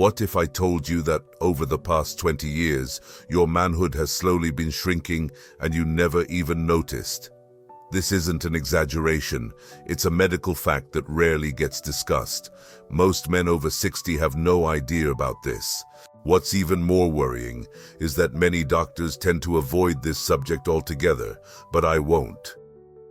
What if I told you that over the past 20 years, your manhood has slowly been shrinking and you never even noticed? This isn't an exaggeration. It's a medical fact that rarely gets discussed. Most men over 60 have no idea about this. What's even more worrying is that many doctors tend to avoid this subject altogether, but I won't.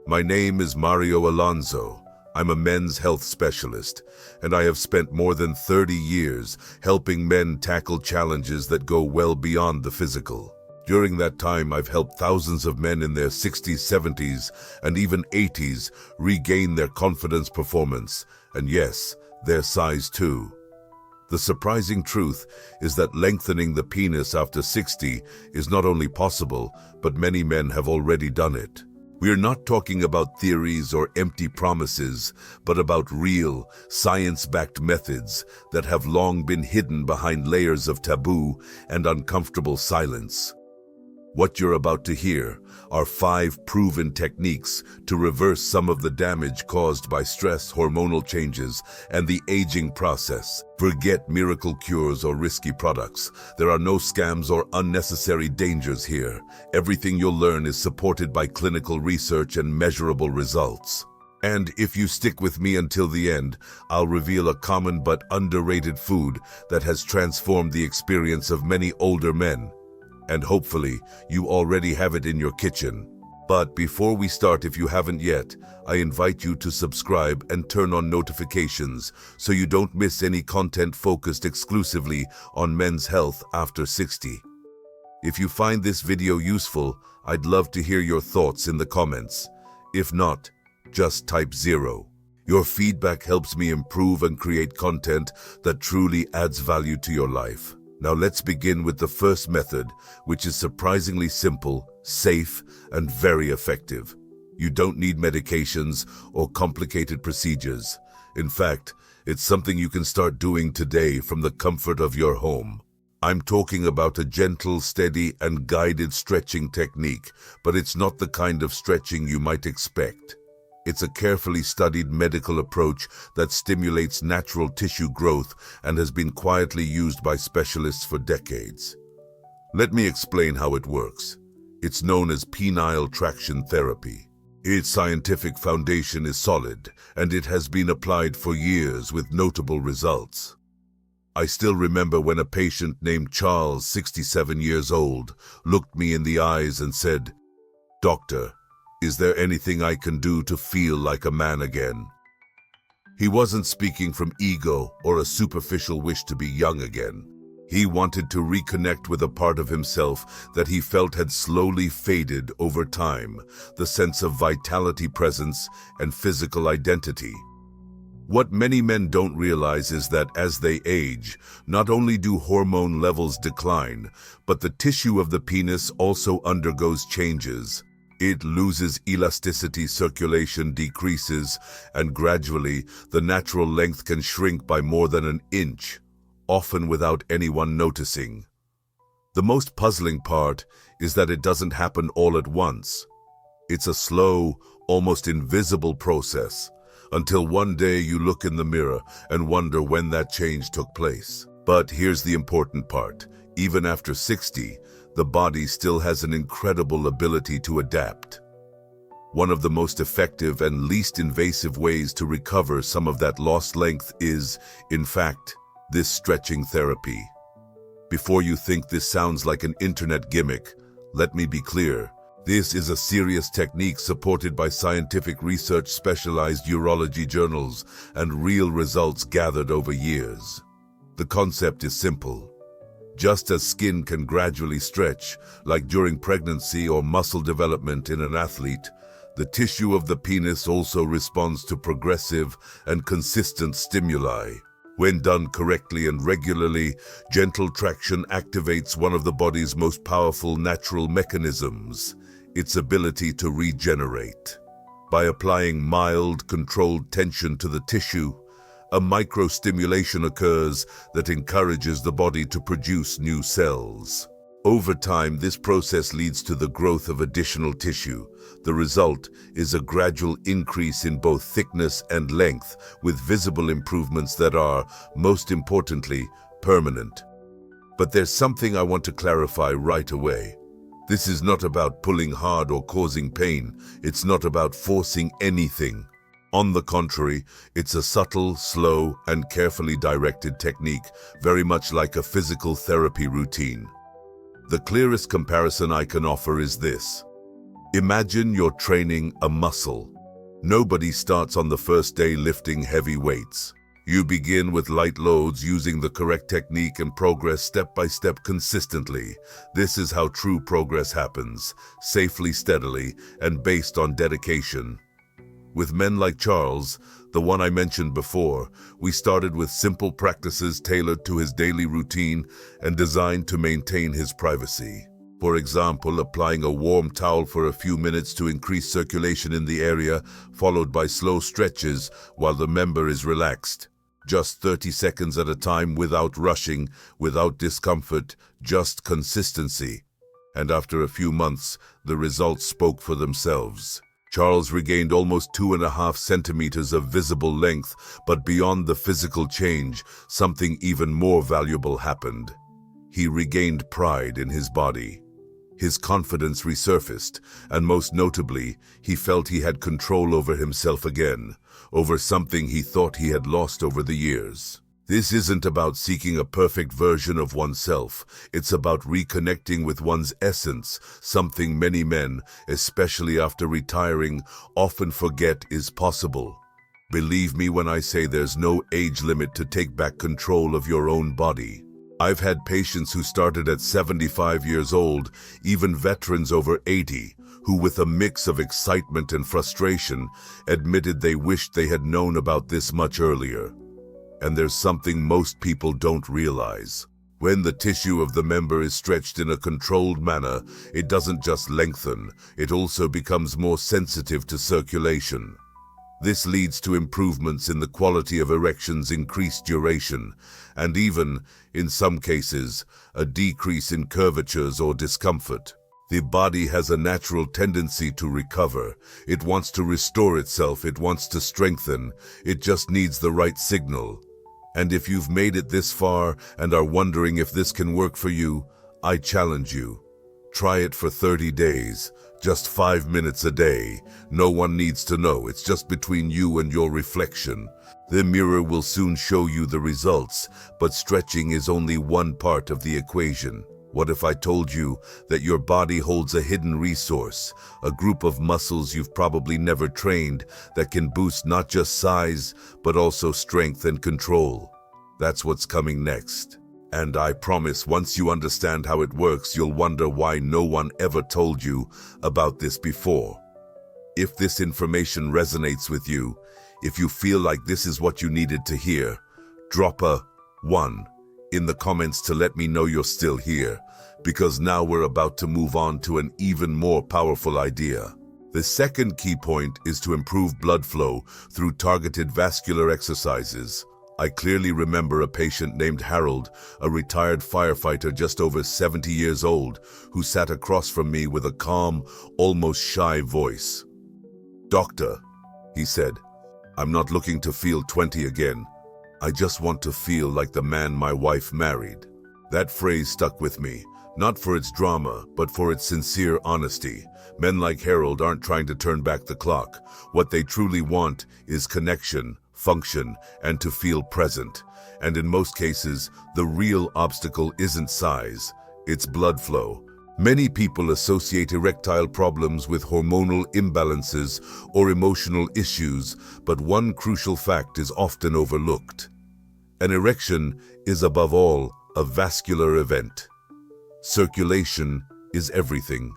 My name is Mario Alonso. I'm a men's health specialist, and I have spent more than 30 years helping men tackle challenges that go well beyond the physical. During that time, I've helped thousands of men in their 60s, 70s, and even 80s regain their confidence, performance, and yes, their size too. The surprising truth is that lengthening the penis after 60 is not only possible, but many men have already done it. We're not talking about theories or empty promises, but about real, science-backed methods that have long been hidden behind layers of taboo and uncomfortable silence. What you're about to hear are 5 proven techniques to reverse some of the damage caused by stress, hormonal changes, and the aging process. Forget miracle cures or risky products. There are no scams or unnecessary dangers here. Everything you'll learn is supported by clinical research and measurable results. And if you stick with me until the end, I'll reveal a common but underrated food that has transformed the experience of many older men. And hopefully, you already have it in your kitchen. But before we start, if you haven't yet, I invite you to subscribe and turn on notifications so you don't miss any content focused exclusively on men's health after 60. If you find this video useful, I'd love to hear your thoughts in the comments. If not, just type 0. Your feedback helps me improve and create content that truly adds value to your life. Now let's begin with the first method, which is surprisingly simple, safe, and very effective. You don't need medications or complicated procedures. In fact, it's something you can start doing today from the comfort of your home. I'm talking about a gentle, steady, and guided stretching technique, but it's not the kind of stretching you might expect. It's a carefully studied medical approach that stimulates natural tissue growth and has been quietly used by specialists for decades. Let me explain how it works. It's known as penile traction therapy. Its scientific foundation is solid, and it has been applied for years with notable results. I still remember when a patient named Charles, 67 years old, looked me in the eyes and said, "Doctor, is there anything I can do to feel like a man again?" He wasn't speaking from ego or a superficial wish to be young again. He wanted to reconnect with a part of himself that he felt had slowly faded over time, the sense of vitality, presence, and physical identity. What many men don't realize is that as they age, not only do hormone levels decline, but the tissue of the penis also undergoes changes. It loses elasticity, circulation decreases, and gradually, the natural length can shrink by more than an inch, often without anyone noticing. The most puzzling part is that it doesn't happen all at once. It's a slow, almost invisible process, until one day you look in the mirror and wonder when that change took place. But here's the important part. Even after 60, the body still has an incredible ability to adapt. One of the most effective and least invasive ways to recover some of that lost length is, in fact, this stretching therapy. Before you think this sounds like an internet gimmick, let me be clear. This is a serious technique supported by scientific research, specialized urology journals, and real results gathered over years. The concept is simple. Just as skin can gradually stretch, like during pregnancy or muscle development in an athlete, the tissue of the penis also responds to progressive and consistent stimuli. When done correctly and regularly, gentle traction activates one of the body's most powerful natural mechanisms, its ability to regenerate. By applying mild, controlled tension to the tissue, a microstimulation occurs that encourages the body to produce new cells. Over time, this process leads to the growth of additional tissue. The result is a gradual increase in both thickness and length, with visible improvements that are, most importantly, permanent. But there's something I want to clarify right away. This is not about pulling hard or causing pain. It's not about forcing anything. On the contrary, it's a subtle, slow, and carefully directed technique, very much like a physical therapy routine. The clearest comparison I can offer is this. Imagine you're training a muscle. Nobody starts on the first day lifting heavy weights. You begin with light loads using the correct technique and progress step by step consistently. This is how true progress happens, safely, steadily, and based on dedication. With men like Charles, the one I mentioned before, we started with simple practices tailored to his daily routine and designed to maintain his privacy. For example, applying a warm towel for a few minutes to increase circulation in the area, followed by slow stretches while the member is relaxed. Just 30 seconds at a time without rushing, without discomfort, just consistency. And after a few months, the results spoke for themselves. Charles regained almost 2.5 centimeters of visible length, but beyond the physical change, something even more valuable happened. He regained pride in his body. His confidence resurfaced, and most notably, he felt he had control over himself again, over something he thought he had lost over the years. This isn't about seeking a perfect version of oneself. It's about reconnecting with one's essence, something many men, especially after retiring, often forget is possible. Believe me when I say there's no age limit to take back control of your own body. I've had patients who started at 75 years old, even veterans over 80, who with a mix of excitement and frustration admitted they wished they had known about this much earlier. And there's something most people don't realize. When the tissue of the member is stretched in a controlled manner, it doesn't just lengthen, it also becomes more sensitive to circulation. This leads to improvements in the quality of erections, increased duration, and even, in some cases, a decrease in curvatures or discomfort. The body has a natural tendency to recover. It wants to restore itself, it wants to strengthen, it just needs the right signal. And if you've made it this far and are wondering if this can work for you, I challenge you. Try it for 30 days, just 5 minutes a day. No one needs to know, it's just between you and your reflection. The mirror will soon show you the results, but stretching is only one part of the equation. What if I told you that your body holds a hidden resource, a group of muscles you've probably never trained that can boost not just size, but also strength and control? That's what's coming next. And I promise once you understand how it works, you'll wonder why no one ever told you about this before. If this information resonates with you, if you feel like this is what you needed to hear, drop a 1 in the comments to let me know you're still here, because now we're about to move on to an even more powerful idea. The second key point is to improve blood flow through targeted vascular exercises. I clearly remember a patient named Harold, a retired firefighter just over 70 years old, who sat across from me with a calm, almost shy voice. "Doctor," he said, "I'm not looking to feel 20 again. I just want to feel like the man my wife married." That phrase stuck with me, not for its drama, but for its sincere honesty. Men like Harold aren't trying to turn back the clock. What they truly want is connection, function, and to feel present. And in most cases, the real obstacle isn't size, it's blood flow. Many people associate erectile problems with hormonal imbalances or emotional issues, but one crucial fact is often overlooked. An erection is above all a vascular event. Circulation is everything.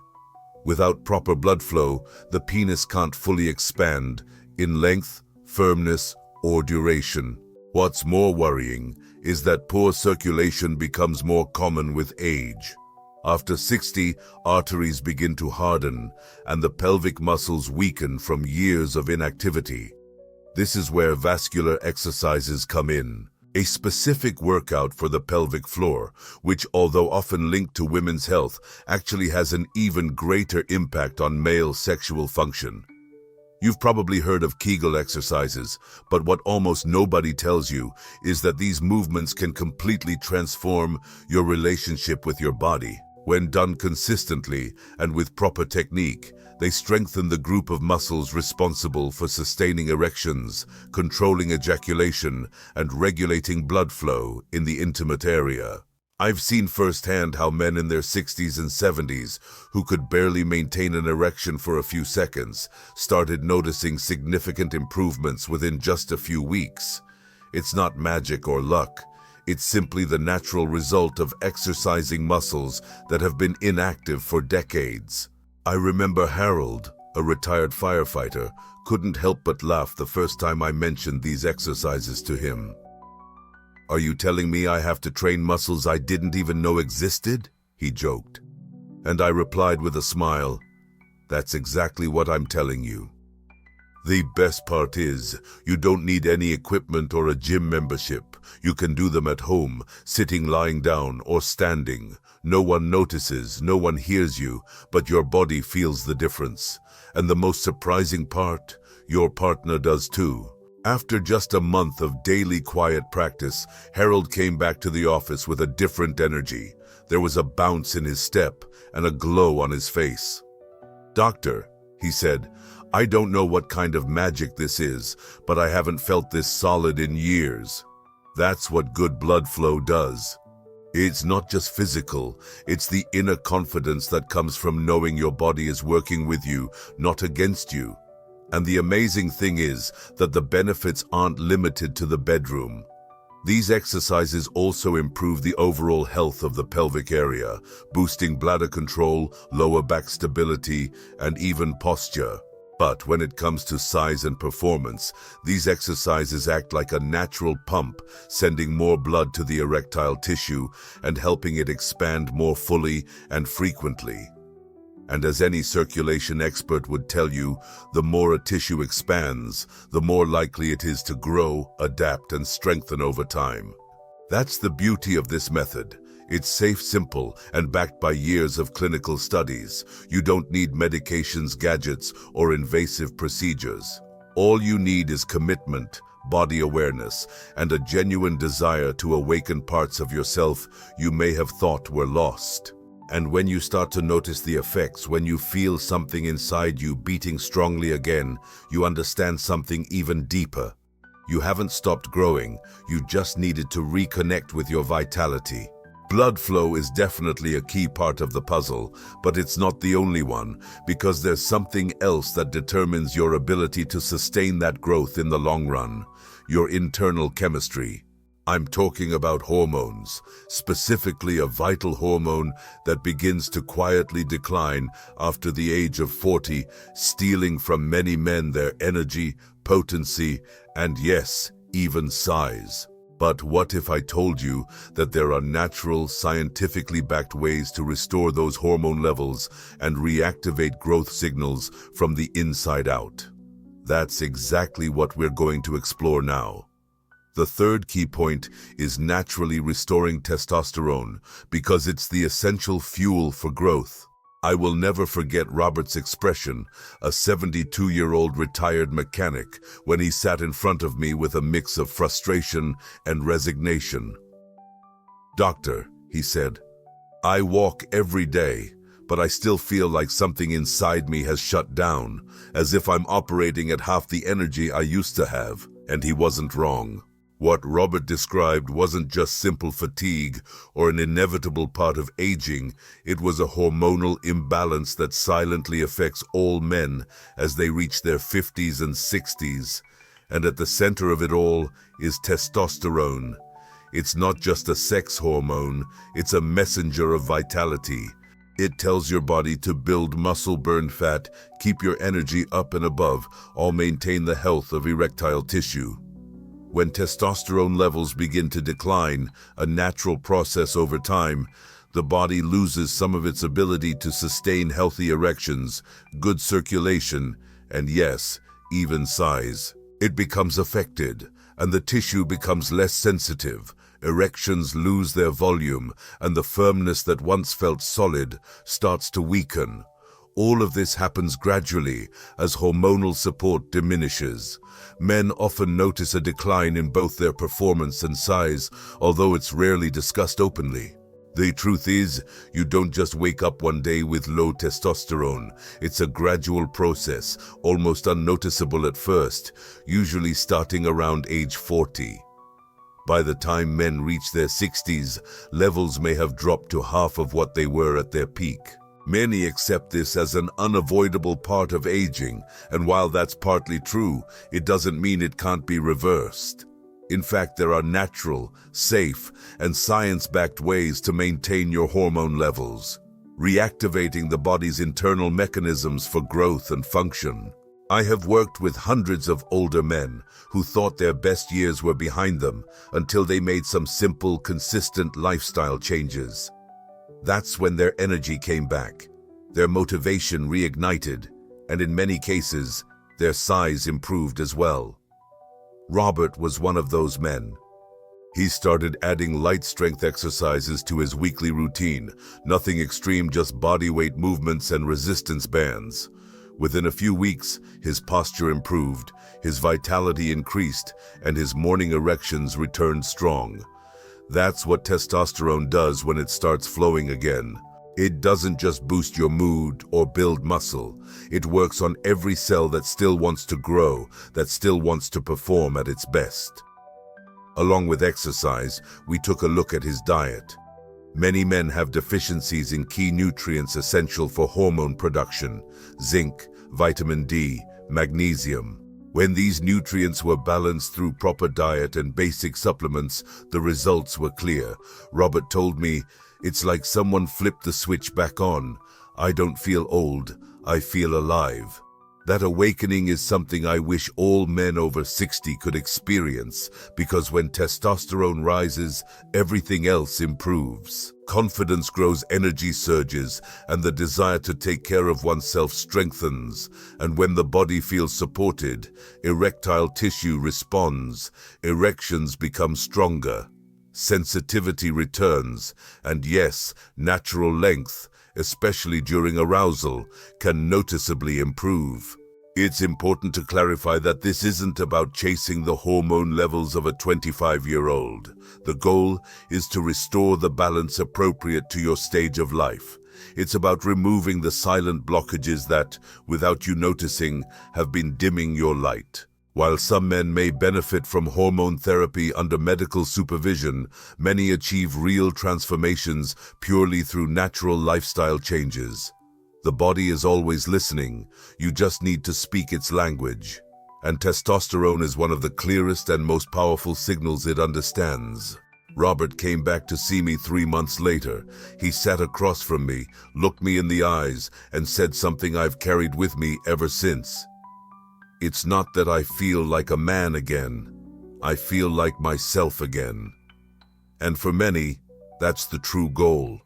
Without proper blood flow, the penis can't fully expand in length, firmness, or duration. What's more worrying is that poor circulation becomes more common with age. After 60, arteries begin to harden and the pelvic muscles weaken from years of inactivity. This is where vascular exercises come in. A specific workout for the pelvic floor, which although often linked to women's health, actually has an even greater impact on male sexual function. You've probably heard of Kegel exercises, but what almost nobody tells you is that these movements can completely transform your relationship with your body. When done consistently and with proper technique, they strengthen the group of muscles responsible for sustaining erections, controlling ejaculation, and regulating blood flow in the intimate area. I've seen firsthand how men in their 60s and 70s, who could barely maintain an erection for a few seconds, started noticing significant improvements within just a few weeks. It's not magic or luck. It's simply the natural result of exercising muscles that have been inactive for decades. I remember Harold, a retired firefighter, couldn't help but laugh the first time I mentioned these exercises to him. "Are you telling me I have to train muscles I didn't even know existed?" he joked. And I replied with a smile, "That's exactly what I'm telling you." The best part is, you don't need any equipment or a gym membership. You can do them at home, sitting, lying down, or standing. No one notices, no one hears you, but your body feels the difference. And the most surprising part, your partner does too. After just a month of daily quiet practice, Harold came back to the office with a different energy. There was a bounce in his step and a glow on his face. "Doctor," he said, "I don't know what kind of magic this is, but I haven't felt this solid in years." That's what good blood flow does. It's not just physical, it's the inner confidence that comes from knowing your body is working with you, not against you. And the amazing thing is that the benefits aren't limited to the bedroom. These exercises also improve the overall health of the pelvic area, boosting bladder control, lower back stability, and even posture. But when it comes to size and performance, these exercises act like a natural pump, sending more blood to the erectile tissue and helping it expand more fully and frequently. And as any circulation expert would tell you, the more a tissue expands, the more likely it is to grow, adapt, and strengthen over time. That's the beauty of this method. It's safe, simple, and backed by years of clinical studies. You don't need medications, gadgets, or invasive procedures. All you need is commitment, body awareness, and a genuine desire to awaken parts of yourself you may have thought were lost. And when you start to notice the effects, when you feel something inside you beating strongly again, you understand something even deeper. You haven't stopped growing, you just needed to reconnect with your vitality. Blood flow is definitely a key part of the puzzle, but it's not the only one, because there's something else that determines your ability to sustain that growth in the long run: your internal chemistry. I'm talking about hormones, specifically a vital hormone that begins to quietly decline after the age of 40, stealing from many men their energy, potency, and yes, even size. But what if I told you that there are natural, scientifically backed ways to restore those hormone levels and reactivate growth signals from the inside out? That's exactly what we're going to explore now. The third key point is naturally restoring testosterone, because it's the essential fuel for growth. I will never forget Robert's expression, a 72-year-old retired mechanic, when he sat in front of me with a mix of frustration and resignation. "Doctor," he said, "I walk every day, but I still feel like something inside me has shut down, as if I'm operating at half the energy I used to have." And he wasn't wrong. What Robert described wasn't just simple fatigue or an inevitable part of aging. It was a hormonal imbalance that silently affects all men as they reach their 50s and 60s. And at the center of it all is testosterone. It's not just a sex hormone, it's a messenger of vitality. It tells your body to build muscle, burn fat, keep your energy up and above, all maintain the health of erectile tissue. When testosterone levels begin to decline, a natural process over time, the body loses some of its ability to sustain healthy erections, good circulation, and yes, even size. It becomes affected, and the tissue becomes less sensitive. Erections lose their volume, and the firmness that once felt solid starts to weaken. All of this happens gradually as hormonal support diminishes. Men often notice a decline in both their performance and size, although it's rarely discussed openly. The truth is, you don't just wake up one day with low testosterone. It's a gradual process, almost unnoticeable at first, usually starting around age 40. By the time men reach their 60s, levels may have dropped to half of what they were at their peak. Many accept this as an unavoidable part of aging, and while that's partly true, it doesn't mean it can't be reversed. In fact, there are natural, safe, and science-backed ways to maintain your hormone levels, reactivating the body's internal mechanisms for growth and function. I have worked with hundreds of older men who thought their best years were behind them until they made some simple, consistent lifestyle changes. That's when their energy came back, their motivation reignited, and in many cases, their size improved as well. Robert was one of those men. He started adding light strength exercises to his weekly routine, nothing extreme, just body weight movements and resistance bands. Within a few weeks, his posture improved, his vitality increased, and his morning erections returned strong. That's what testosterone does when it starts flowing again. It doesn't just boost your mood or build muscle. It works on every cell that still wants to grow, that still wants to perform at its best. Along with exercise, we took a look at his diet. Many men have deficiencies in key nutrients essential for hormone production: zinc, vitamin D, magnesium. When these nutrients were balanced through proper diet and basic supplements, the results were clear. Robert told me, "It's like someone flipped the switch back on. I don't feel old, I feel alive." That awakening is something I wish all men over 60 could experience, because when testosterone rises, everything else improves. Confidence grows, energy surges, and the desire to take care of oneself strengthens. And when the body feels supported, erectile tissue responds, erections become stronger, sensitivity returns, and yes, natural length, especially during arousal, can noticeably improve. It's important to clarify that this isn't about chasing the hormone levels of a 25-year-old. The goal is to restore the balance appropriate to your stage of life. It's about removing the silent blockages that, without you noticing, have been dimming your light. While some men may benefit from hormone therapy under medical supervision, many achieve real transformations purely through natural lifestyle changes. The body is always listening, you just need to speak its language. And testosterone is one of the clearest and most powerful signals it understands. Robert came back to see me 3 months later. He sat across from me, looked me in the eyes, and said something I've carried with me ever since. "It's not that I feel like a man again. I feel like myself again." And for many, that's the true goal.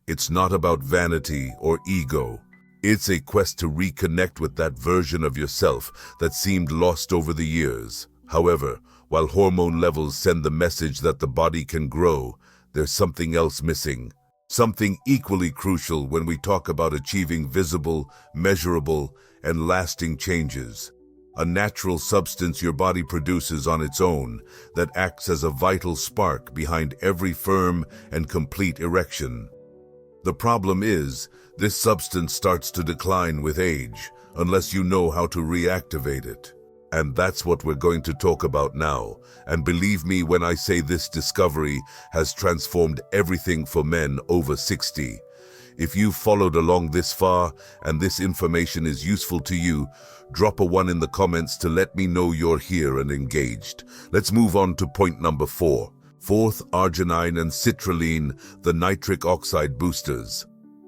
It's not about vanity or ego. It's a quest to reconnect with that version of yourself that seemed lost over the years. However, while hormone levels send the message that the body can grow, there's something else missing. Something equally crucial when we talk about achieving visible, measurable, and lasting changes. A natural substance your body produces on its own that acts as a vital spark behind every firm and complete erection. The problem is, this substance starts to decline with age, unless you know how to reactivate it. And that's what we're going to talk about now. And believe me when I say this discovery has transformed everything for men over 60. If you've followed along this far and this information is useful to you, drop a 1 in the comments to let me know you're here and engaged. Let's move on to point number 4. Fourth, arginine and citrulline, the nitric oxide boosters.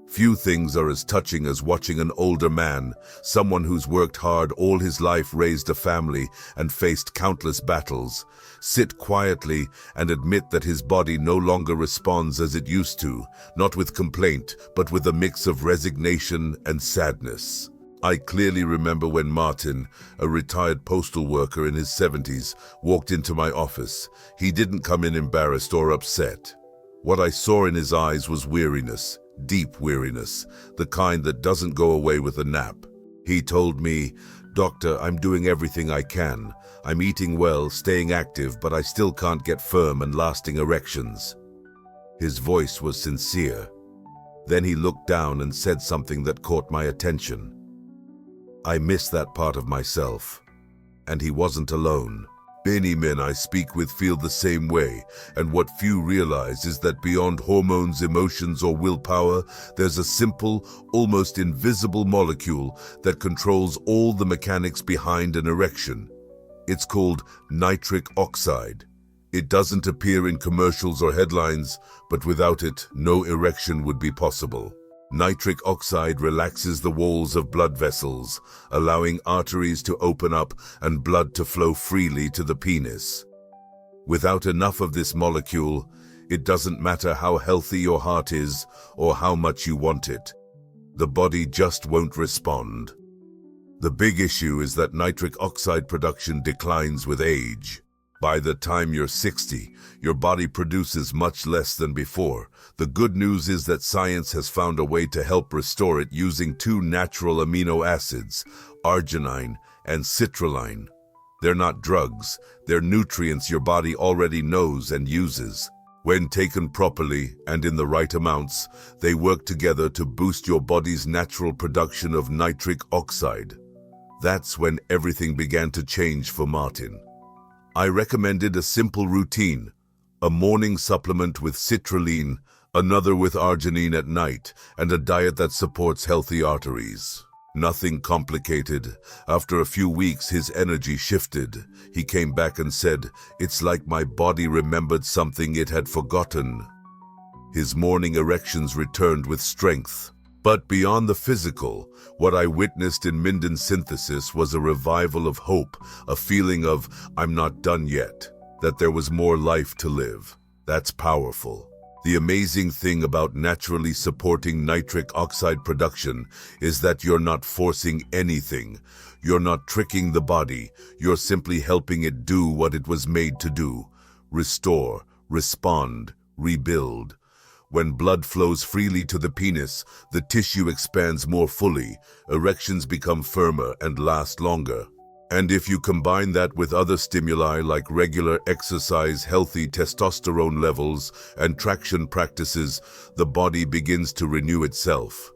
Few things are as touching as watching an older man, someone who's worked hard all his life, raised a family, and faced countless battles, sit quietly and admit that his body no longer responds as it used to, not with complaint, but with a mix of resignation and sadness. I clearly remember when Martin, a retired postal worker in his 70s, walked into my office. He didn't come in embarrassed or upset. What I saw in his eyes was weariness. deep weariness, the kind that doesn't go away with a nap. He told me, "Doctor, I'm doing everything I can. I'm eating well, staying active, but I still can't get firm and lasting erections." His voice was sincere. Then he looked down and said something that caught my attention. I miss that part of myself. And he wasn't alone. Many men I speak with feel the same way, and what few realize is that beyond hormones, emotions, or willpower, there's a simple, almost invisible molecule that controls all the mechanics behind an erection. It's called nitric oxide. It doesn't appear in commercials or headlines, but without it, no erection would be possible. Nitric oxide relaxes the walls of blood vessels, allowing arteries to open up and blood to flow freely to the penis. Without enough of this molecule, it doesn't matter how healthy your heart is or how much you want it. The body just won't respond. The big issue is that nitric oxide production declines with age. By the time you're 60, your body produces much less than before. The good news is that science has found a way to help restore it using two natural amino acids, arginine and citrulline. They're not drugs, they're nutrients your body already knows and uses. When taken properly and in the right amounts, they work together to boost your body's natural production of nitric oxide. That's when everything began to change for Martin. I recommended a simple routine, a morning supplement with citrulline, another with arginine at night, and a diet that supports healthy arteries. Nothing complicated. After a few weeks, his energy shifted. He came back and said, "It's like my body remembered something it had forgotten." His morning erections returned with strength. But beyond the physical, what I witnessed in Minden's synthesis was a revival of hope, a feeling of, I'm not done yet, that there was more life to live. That's powerful. The amazing thing about naturally supporting nitric oxide production is that you're not forcing anything. You're not tricking the body. You're simply helping it do what it was made to do. Restore, respond, rebuild. When blood flows freely to the penis, the tissue expands more fully, erections become firmer and last longer. And if you combine that with other stimuli like regular exercise, healthy testosterone levels, and traction practices, the body begins to renew itself.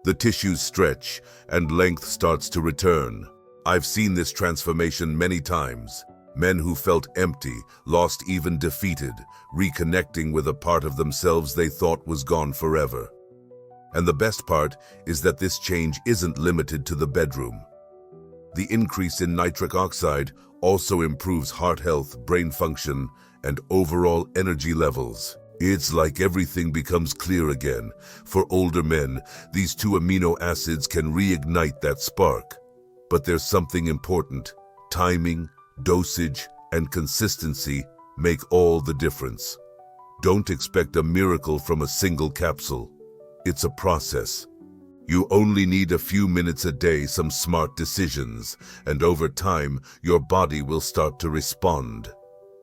The tissues stretch, and length starts to return. I've seen this transformation many times. Men who felt empty, lost, even defeated, reconnecting with a part of themselves they thought was gone forever. And the best part is that this change isn't limited to the bedroom. The increase in nitric oxide also improves heart health, brain function, and overall energy levels. It's like everything becomes clear again. For older men, these two amino acids can reignite that spark. But there's something important. Timing, dosage, and consistency make all the difference. Don't expect a miracle from a single capsule. It's a process. You only need a few minutes a day, some smart decisions, and over time, your body will start to respond.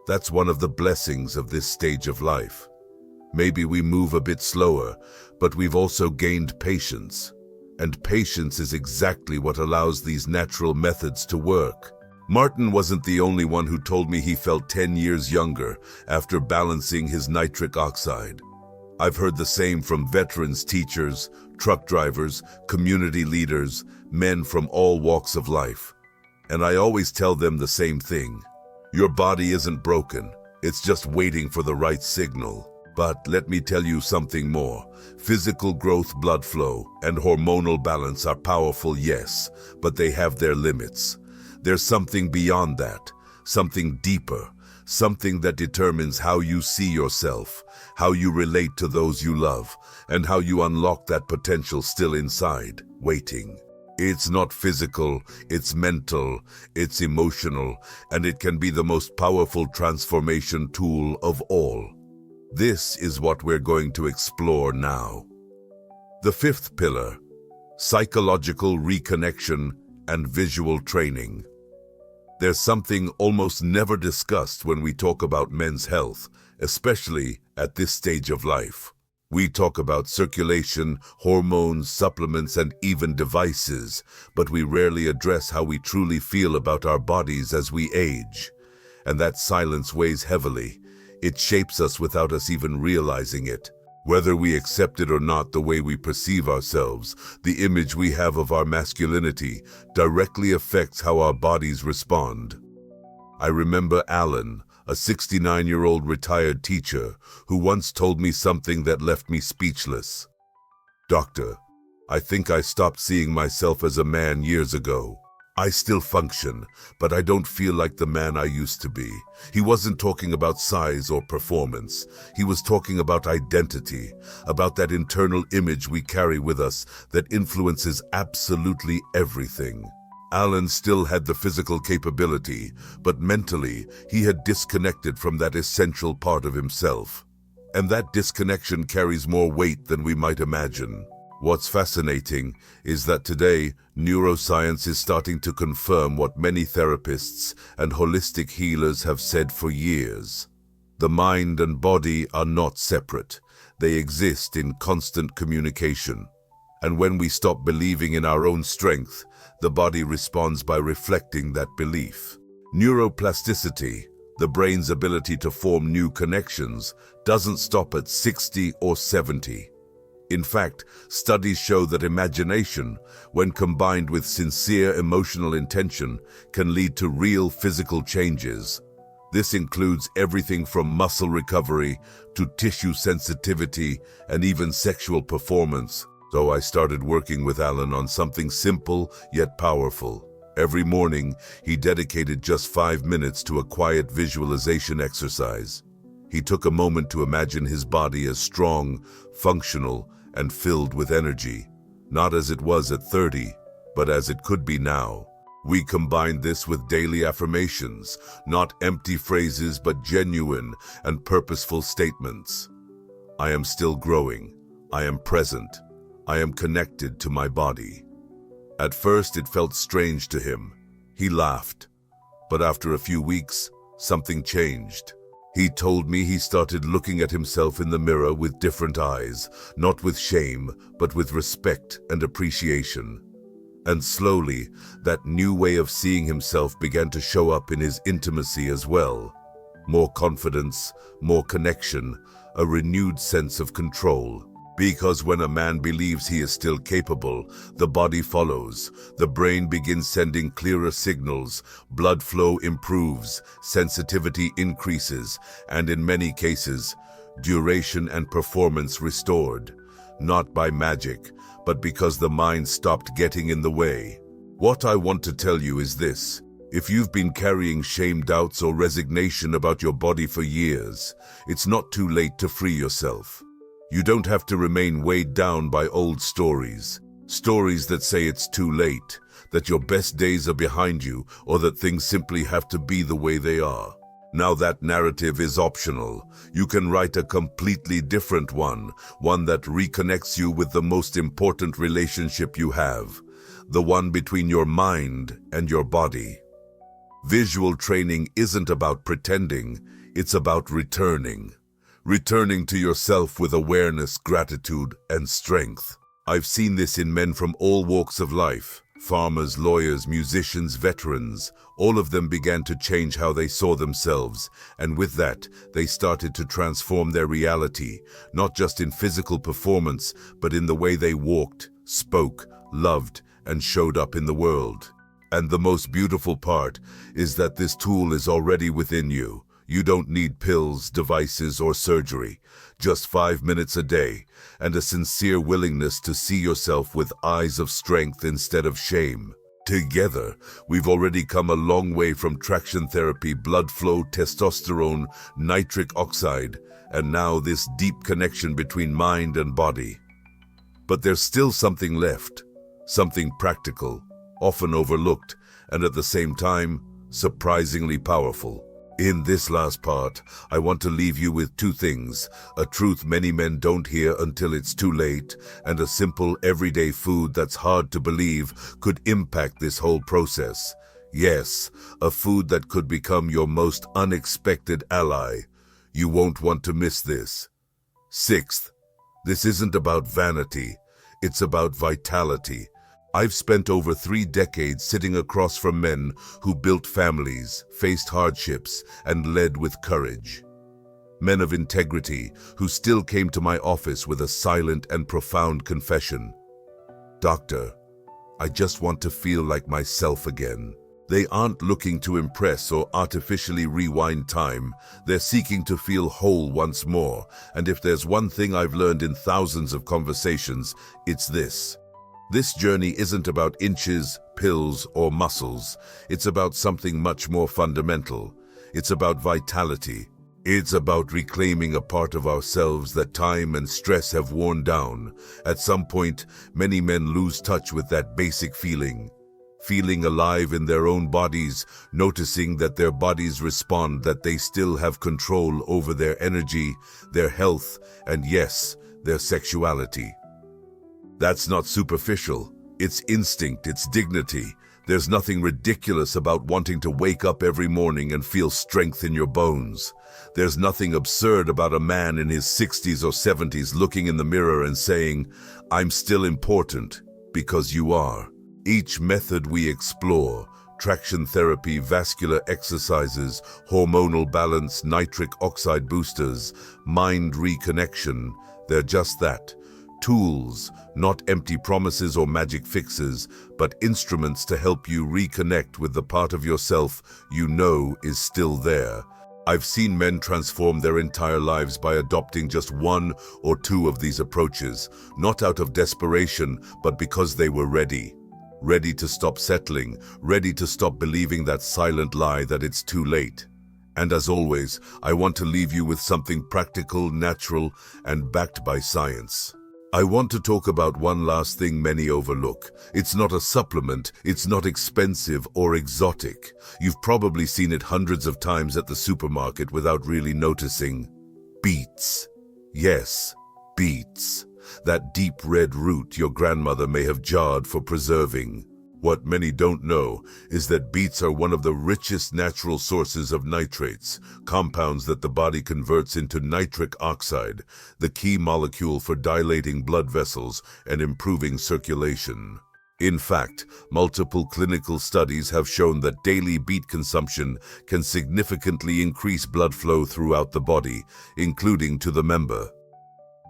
That's one of the blessings of this stage of life. Maybe we move a bit slower, but we've also gained patience. And patience is exactly what allows these natural methods to work. Martin wasn't the only one who told me he felt 10 years younger after balancing his nitric oxide. I've heard the same from veterans, teachers, truck drivers, community leaders, men from all walks of life. And I always tell them the same thing. Your body isn't broken. It's just waiting for the right signal. But let me tell you something more. Physical growth, blood flow, and hormonal balance are powerful, yes, but they have their limits. There's something beyond that, something deeper, something that determines how you see yourself, how you relate to those you love, and how you unlock that potential still inside, waiting. It's not physical, it's mental, it's emotional, and it can be the most powerful transformation tool of all. This is what we're going to explore now. The fifth pillar, psychological reconnection and visual training. There's something almost never discussed when we talk about men's health, especially at this stage of life. We talk about circulation, hormones, supplements, and even devices, but we rarely address how we truly feel about our bodies as we age. And that silence weighs heavily. It shapes us without us even realizing it. Whether we accept it or not, the way we perceive ourselves, the image we have of our masculinity, directly affects how our bodies respond. I remember Alan, a 69-year-old retired teacher, who once told me something that left me speechless. "Doctor, I think I stopped seeing myself as a man years ago. I still function, but I don't feel like the man I used to be." He wasn't talking about size or performance. He was talking about identity, about that internal image we carry with us that influences absolutely everything. Alan still had the physical capability, but mentally, he had disconnected from that essential part of himself. And that disconnection carries more weight than we might imagine. What's fascinating is that today, neuroscience is starting to confirm what many therapists and holistic healers have said for years. The mind and body are not separate. They exist in constant communication. And when we stop believing in our own strength, the body responds by reflecting that belief. Neuroplasticity, the brain's ability to form new connections, doesn't stop at 60 or 70. In fact, studies show that imagination, when combined with sincere emotional intention, can lead to real physical changes. This includes everything from muscle recovery to tissue sensitivity and even sexual performance. So I started working with Alan on something simple yet powerful. Every morning, he dedicated just 5 minutes to a quiet visualization exercise. He took a moment to imagine his body as strong, functional, and filled with energy, not as it was at 30, but as it could be now. We combined this with daily affirmations, not empty phrases but genuine and purposeful statements. I am still growing. I am present. I am connected to my body. At first, it felt strange to him. He laughed. But after a few weeks, something changed. He told me he started looking at himself in the mirror with different eyes, not with shame, but with respect and appreciation. And slowly, that new way of seeing himself began to show up in his intimacy as well. More confidence, more connection, a renewed sense of control. Because when a man believes he is still capable, the body follows. The brain begins sending clearer signals, blood flow improves, sensitivity increases, and in many cases, duration and performance restored. Not by magic, but because the mind stopped getting in the way. What I want to tell you is this. If you've been carrying shame, doubts, or resignation about your body for years, it's not too late to free yourself. You don't have to remain weighed down by old stories. Stories that say it's too late, that your best days are behind you, or that things simply have to be the way they are. Now that narrative is optional. You can write a completely different one that reconnects you with the most important relationship you have, the one between your mind and your body. Visual training isn't about pretending, it's about returning. Returning to yourself with awareness, gratitude, and strength. I've seen this in men from all walks of life. Farmers, lawyers, musicians, veterans. All of them began to change how they saw themselves, and with that, they started to transform their reality, not just in physical performance, but in the way they walked, spoke, loved, and showed up in the world. And the most beautiful part is that this tool is already within you. You don't need pills, devices, or surgery. Just 5 minutes a day, and a sincere willingness to see yourself with eyes of strength instead of shame. Together, we've already come a long way from traction therapy, blood flow, testosterone, nitric oxide, and now this deep connection between mind and body. But there's still something left, something practical, often overlooked, and at the same time, surprisingly powerful. In this last part, I want to leave you with two things, a truth many men don't hear until it's too late, and a simple everyday food that's hard to believe could impact this whole process. Yes, a food that could become your most unexpected ally. You won't want to miss this. Sixth, This isn't about vanity, it's about vitality. I've spent over 3 decades sitting across from men who built families, faced hardships, and led with courage. Men of integrity who still came to my office with a silent and profound confession. Doctor, I just want to feel like myself again. They aren't looking to impress or artificially rewind time. They're seeking to feel whole once more. And if there's one thing I've learned in thousands of conversations, it's this. This journey isn't about inches, pills, or muscles. It's about something much more fundamental. It's about vitality. It's about reclaiming a part of ourselves that time and stress have worn down. At some point, many men lose touch with that basic feeling alive in their own bodies, noticing that their bodies respond, that they still have control over their energy, their health, and yes, their sexuality. That's not superficial. It's instinct, it's dignity. There's nothing ridiculous about wanting to wake up every morning and feel strength in your bones. There's nothing absurd about a man in his 60s or 70s looking in the mirror and saying, "I'm still important," because you are. Each method we explore, traction therapy, vascular exercises, hormonal balance, nitric oxide boosters, mind reconnection, they're just that. Tools, not empty promises or magic fixes, but instruments to help you reconnect with the part of yourself you know is still there. I've seen men transform their entire lives by adopting just 1 or 2 of these approaches, not out of desperation, but because they were ready. Ready to stop settling, ready to stop believing that silent lie that it's too late. And as always, I want to leave you with something practical, natural, and backed by science. I want to talk about one last thing many overlook. It's not a supplement, it's not expensive or exotic. You've probably seen it hundreds of times at the supermarket without really noticing. Beets. Yes, beets. That deep red root your grandmother may have jarred for preserving. What many don't know is that beets are one of the richest natural sources of nitrates, compounds that the body converts into nitric oxide, the key molecule for dilating blood vessels and improving circulation. In fact, multiple clinical studies have shown that daily beet consumption can significantly increase blood flow throughout the body, including to the member.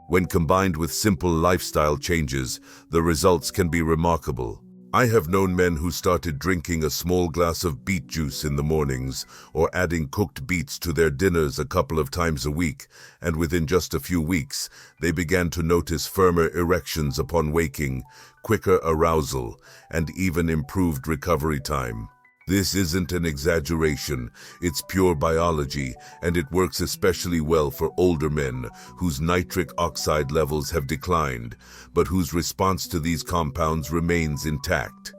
When combined with simple lifestyle changes, the results can be remarkable. I have known men who started drinking a small glass of beet juice in the mornings or adding cooked beets to their dinners a couple of times a week, and within just a few weeks, they began to notice firmer erections upon waking, quicker arousal, and even improved recovery time. This isn't an exaggeration, it's pure biology, and it works especially well for older men whose nitric oxide levels have declined, but whose response to these compounds remains intact.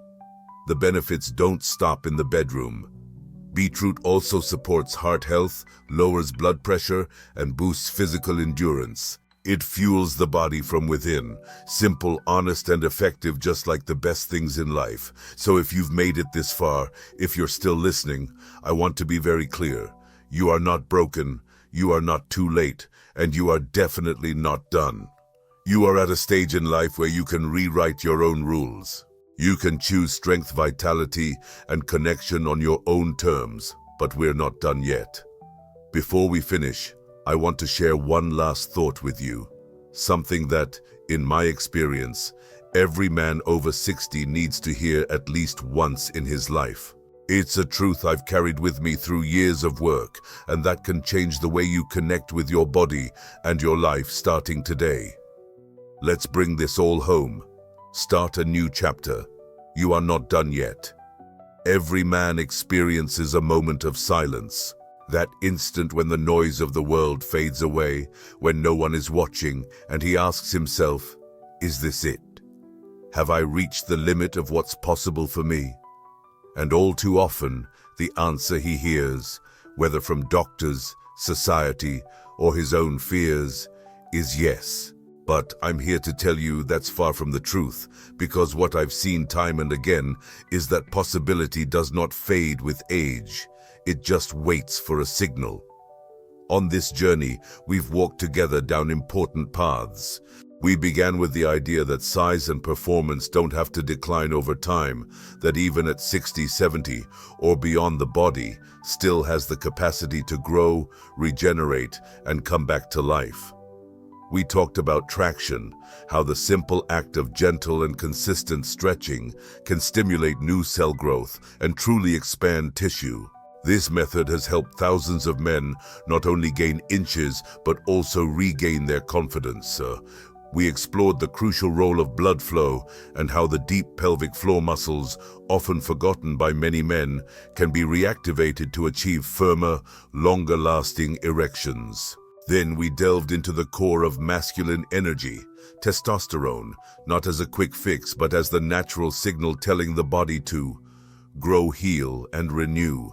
The benefits don't stop in the bedroom. Beetroot also supports heart health, lowers blood pressure, and boosts physical endurance. It fuels the body from within. Simple, honest, and effective, just like the best things in life. So if you've made it this far, if you're still listening, I want to be very clear. You are not broken, you are not too late, and you are definitely not done. You are at a stage in life where you can rewrite your own rules. You can choose strength, vitality, and connection on your own terms, but we're not done yet. Before we finish, I want to share one last thought with you. Something that, in my experience, every man over 60 needs to hear at least once in his life. It's a truth I've carried with me through years of work, and that can change the way you connect with your body and your life starting today. Let's bring this all home. Start a new chapter. You are not done yet. Every man experiences a moment of silence. That instant when the noise of the world fades away, when no one is watching, and he asks himself, is this it? Have I reached the limit of what's possible for me? And all too often, the answer he hears, whether from doctors, society, or his own fears, is yes. But I'm here to tell you that's far from the truth, because what I've seen time and again is that possibility does not fade with age. It just waits for a signal. On this journey, we've walked together down important paths. We began with the idea that size and performance don't have to decline over time, that even at 60, 70, or beyond, the body still has the capacity to grow, regenerate, and come back to life. We talked about traction, how the simple act of gentle and consistent stretching can stimulate new cell growth and truly expand tissue. This method has helped thousands of men not only gain inches but also regain their confidence. We explored the crucial role of blood flow and how the deep pelvic floor muscles, often forgotten by many men, can be reactivated to achieve firmer, longer-lasting erections. Then we delved into the core of masculine energy, testosterone, not as a quick fix but as the natural signal telling the body to grow, heal, and renew.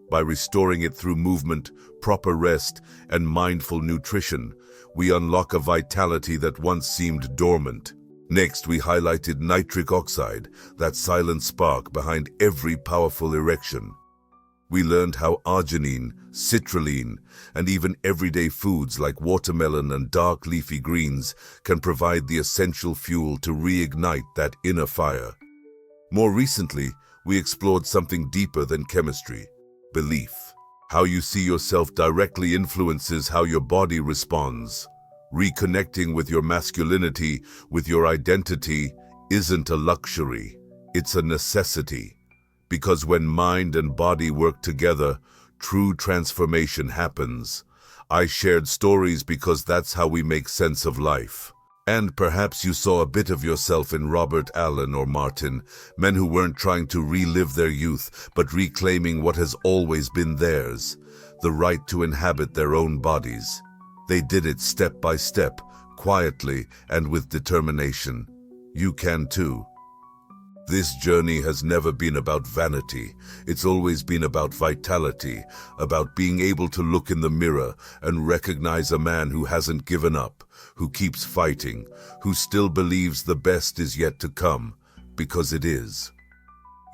By restoring it through movement, proper rest, and mindful nutrition, we unlock a vitality that once seemed dormant. Next, we highlighted nitric oxide, that silent spark behind every powerful erection. We learned how arginine, citrulline, and even everyday foods like watermelon and dark leafy greens can provide the essential fuel to reignite that inner fire. More recently, we explored something deeper than chemistry: belief. How you see yourself directly influences how your body responds. Reconnecting with your masculinity, with your identity, isn't a luxury, it's a necessity. Because when mind and body work together, true transformation happens. I shared stories because that's how we make sense of life. And perhaps you saw a bit of yourself in Robert, Alan, or Martin, men who weren't trying to relive their youth, but reclaiming what has always been theirs, the right to inhabit their own bodies. They did it step by step, quietly, and with determination. You can too. This journey has never been about vanity. It's always been about vitality, about being able to look in the mirror and recognize a man who hasn't given up, who keeps fighting, who still believes the best is yet to come, because it is.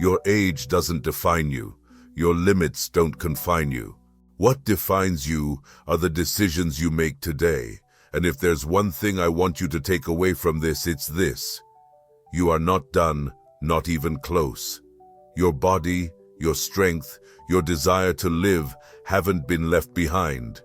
Your age doesn't define you. Your limits don't confine you. What defines you are the decisions you make today. And if there's one thing I want you to take away from this, it's this: you are not done. Not even close. Your body, your strength, your desire to live haven't been left behind.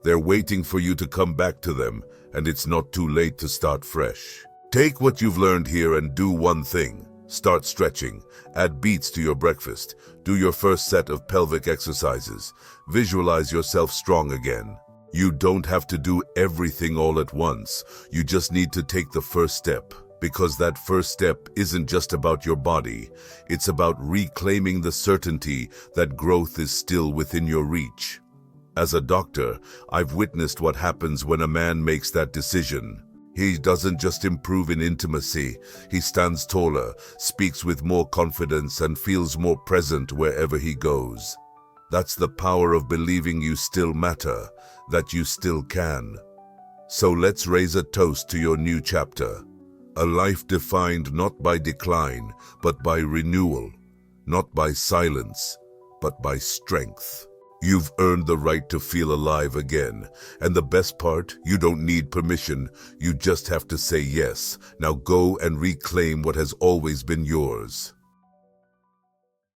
They're waiting for you to come back to them, and it's not too late to start fresh. Take what you've learned here and do one thing. Start stretching. Add beets to your breakfast. Do your first set of pelvic exercises. Visualize yourself strong again. You don't have to do everything all at once. You just need to take the first step. Because that first step isn't just about your body, it's about reclaiming the certainty that growth is still within your reach. As a doctor, I've witnessed what happens when a man makes that decision. He doesn't just improve in intimacy, he stands taller, speaks with more confidence, and feels more present wherever he goes. That's the power of believing you still matter, that you still can. So let's raise a toast to your new chapter. A life defined not by decline, but by renewal. Not by silence, but by strength. You've earned the right to feel alive again. And the best part, you don't need permission. You just have to say yes. Now go and reclaim what has always been yours.